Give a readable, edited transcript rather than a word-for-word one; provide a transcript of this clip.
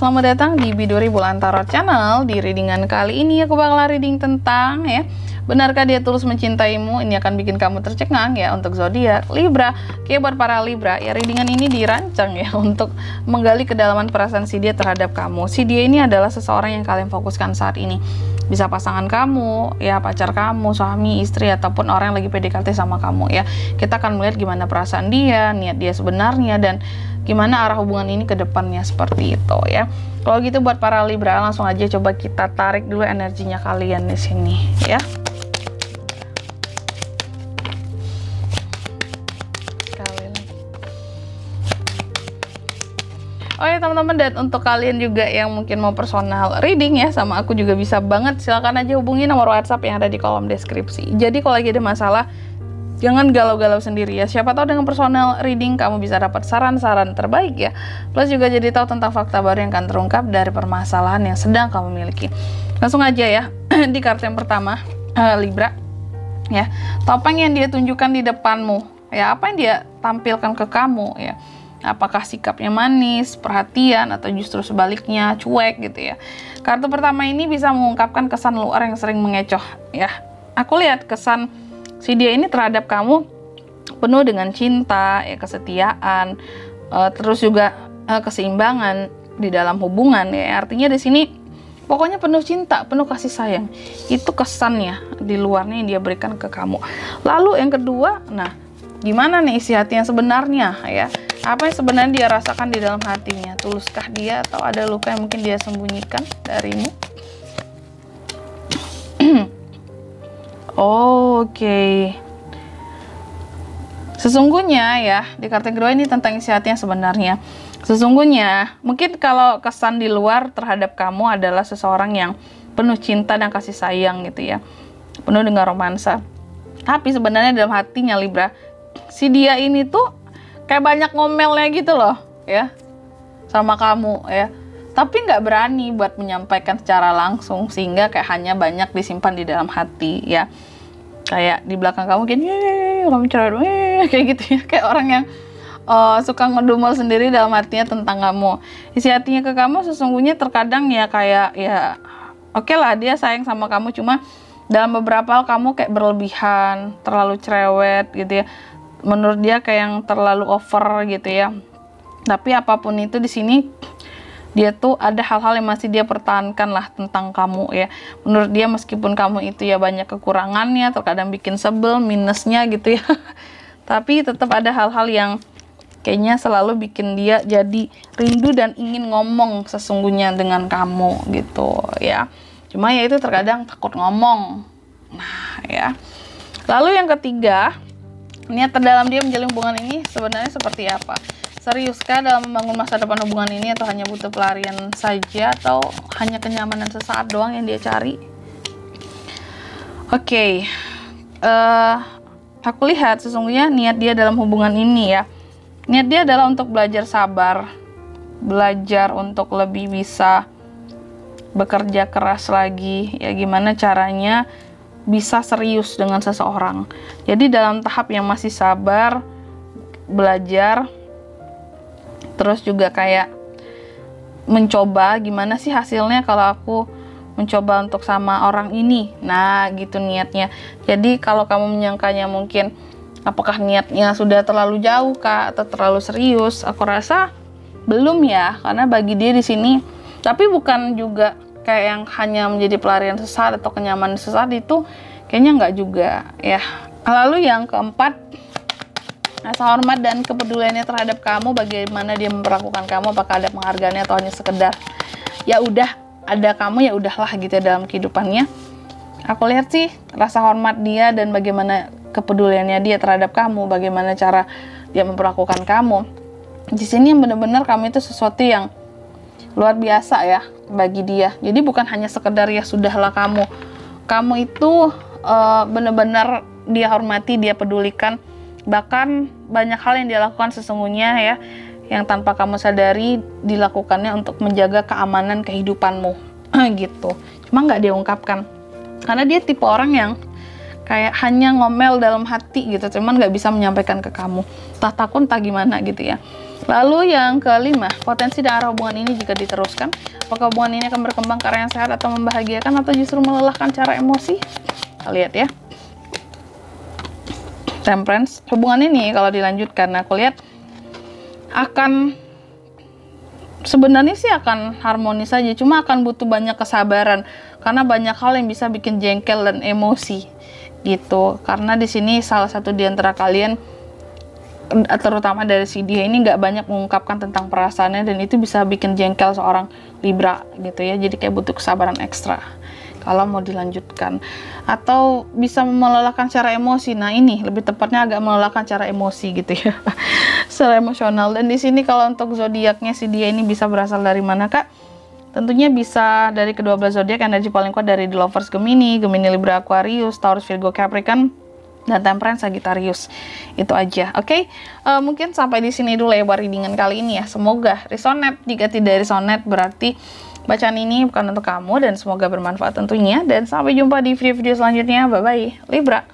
selamat datang di Biduri Bulan Tarot Channel. Di readingan kali ini aku bakal reading tentang benarkah dia tulus mencintaimu? Ini akan bikin kamu tercengang ya untuk zodiak Libra. Oke, buat para Libra ya, readingan ini dirancang ya untuk menggali kedalaman perasaan si dia terhadap kamu. Si dia ini adalah seseorang yang kalian fokuskan saat ini. Bisa pasangan kamu, ya pacar kamu, suami, istri, ataupun orang yang lagi PDKT sama kamu ya. Kita akan melihat gimana perasaan dia, niat dia sebenarnya, dan gimana arah hubungan ini ke depannya seperti itu ya. Kalau gitu buat para Libra, langsung aja coba kita tarik dulu energinya kalian di sini ya. Oh ya teman-teman, dan untuk kalian juga yang mungkin mau personal reading ya sama aku juga bisa banget, silahkan aja hubungi nomor WhatsApp yang ada di kolom deskripsi. Jadi kalau lagi ada masalah, jangan galau-galau sendiri ya. Siapa tahu dengan personal reading kamu bisa dapat saran-saran terbaik ya. Plus juga jadi tahu tentang fakta baru yang akan terungkap dari permasalahan yang sedang kamu miliki. Langsung aja ya di kartu yang pertama, Libra ya. Topeng yang dia tunjukkan di depanmu ya, apa yang dia tampilkan ke kamu ya. Apakah sikapnya manis, perhatian, atau justru sebaliknya cuek gitu ya. Kartu pertama ini bisa mengungkapkan kesan luar yang sering mengecoh ya. Aku lihat kesan si dia ini terhadap kamu penuh dengan cinta, ya, kesetiaan, terus juga keseimbangan di dalam hubungan ya. Artinya di sini pokoknya penuh cinta, penuh kasih sayang. Itu kesannya di luarnya yang dia berikan ke kamu. Lalu yang kedua, nah gimana nih isi hati yang sebenarnya ya? Apa yang sebenarnya dia rasakan di dalam hatinya? Tuluskah dia atau ada luka yang mungkin dia sembunyikan darimu? Oke. Sesungguhnya ya, di kartu yang kedua ini tentang isi hati yang sebenarnya. Sesungguhnya, mungkin kalau kesan di luar terhadap kamu adalah seseorang yang penuh cinta dan kasih sayang gitu ya. Penuh dengan romansa. Tapi sebenarnya dalam hatinya Libra, si dia ini tuh kayak banyak ngomelnya gitu loh ya sama kamu ya, tapi nggak berani buat menyampaikan secara langsung, sehingga kayak hanya banyak disimpan di dalam hati ya. Kayak di belakang kamu gini, kamu cerewet kayak gitu ya, kayak orang yang suka ngedumel sendiri dalam hatinya tentang kamu. Isi hatinya ke kamu sesungguhnya terkadang ya kayak ya oke lah dia sayang sama kamu, cuma dalam beberapa hal kamu kayak berlebihan, terlalu cerewet gitu ya. Menurut dia kayak yang terlalu over gitu ya. Tapi apapun itu di sini dia tuh ada hal-hal yang masih dia pertahankan lah tentang kamu ya. Menurut dia meskipun kamu itu ya banyak kekurangannya, terkadang bikin sebel, minusnya gitu ya. Tapi tetap ada hal-hal yang kayaknya selalu bikin dia jadi rindu dan ingin ngomong sesungguhnya dengan kamu gitu ya. Cuma ya itu terkadang takut ngomong. Nah ya. Lalu yang ketiga, niat terdalam dia menjalin hubungan ini sebenarnya seperti apa? Seriuskah dalam membangun masa depan hubungan ini, atau hanya butuh pelarian saja, atau hanya kenyamanan sesaat doang yang dia cari? Oke, aku lihat sesungguhnya niat dia dalam hubungan ini ya. Niat dia adalah untuk belajar sabar, belajar untuk lebih bisa bekerja keras lagi ya, gimana caranya bisa serius dengan seseorang. Jadi dalam tahap yang masih sabar, belajar, terus juga kayak mencoba gimana sih hasilnya kalau aku mencoba untuk sama orang ini. Nah gitu niatnya. Jadi kalau kamu menyangkanya mungkin apakah niatnya sudah terlalu jauh kah atau terlalu serius, aku rasa belum ya, karena bagi dia di sini, tapi bukan juga kayak yang hanya menjadi pelarian sesaat atau kenyamanan sesaat, itu kayaknya nggak juga ya. Lalu yang keempat, rasa hormat dan kepeduliannya terhadap kamu, bagaimana dia memperlakukan kamu, apakah ada penghargaannya atau hanya sekedar ya udah ada kamu ya udahlah gitu ya dalam kehidupannya. Aku lihat sih rasa hormat dia dan bagaimana kepeduliannya dia terhadap kamu, bagaimana cara dia memperlakukan kamu. Di sini yang benar-benar kamu itu sesuatu yang luar biasa ya bagi dia. Jadi bukan hanya sekedar ya sudahlah kamu itu benar-benar dia hormati, dia pedulikan. Bahkan banyak hal yang dia lakukan sesungguhnya ya, yang tanpa kamu sadari dilakukannya untuk menjaga keamanan kehidupanmu gitu. Cuma nggak dia ungkapkan, karena dia tipe orang yang kayak hanya ngomel dalam hati gitu, cuman nggak bisa menyampaikan ke kamu, entah takut entah gimana gitu ya. Lalu yang kelima, potensi dan arah hubungan ini jika diteruskan. Apakah hubungan ini akan berkembang ke arah yang sehat atau membahagiakan atau justru melelahkan cara emosi? Kita lihat ya. Temperance, hubungan ini kalau dilanjutkan, aku lihat akan sebenarnya sih akan harmonis saja, cuma akan butuh banyak kesabaran karena banyak hal yang bisa bikin jengkel dan emosi gitu. Karena di sini salah satu di antara kalian, terutama dari si dia ini, nggak banyak mengungkapkan tentang perasaannya, dan itu bisa bikin jengkel seorang Libra gitu ya. Jadi kayak butuh kesabaran ekstra kalau mau dilanjutkan, atau bisa melelahkan secara emosi. Nah ini lebih tepatnya agak melelahkan secara emosi gitu ya, secara emosional. Dan di sini kalau untuk zodiaknya si dia ini bisa berasal dari mana kak? Tentunya bisa dari kedua belas zodiak. Energi paling kuat dari The Lovers Gemini, Gemini Libra Aquarius, Taurus Virgo Capricorn, dan Temperance Sagittarius. Itu aja. Oke, mungkin sampai di sini dulu ya readingan kali ini ya. Semoga resonate. Jika tidak resonate berarti bacaan ini bukan untuk kamu, dan semoga bermanfaat tentunya. Dan sampai jumpa di video-video selanjutnya. Bye bye Libra.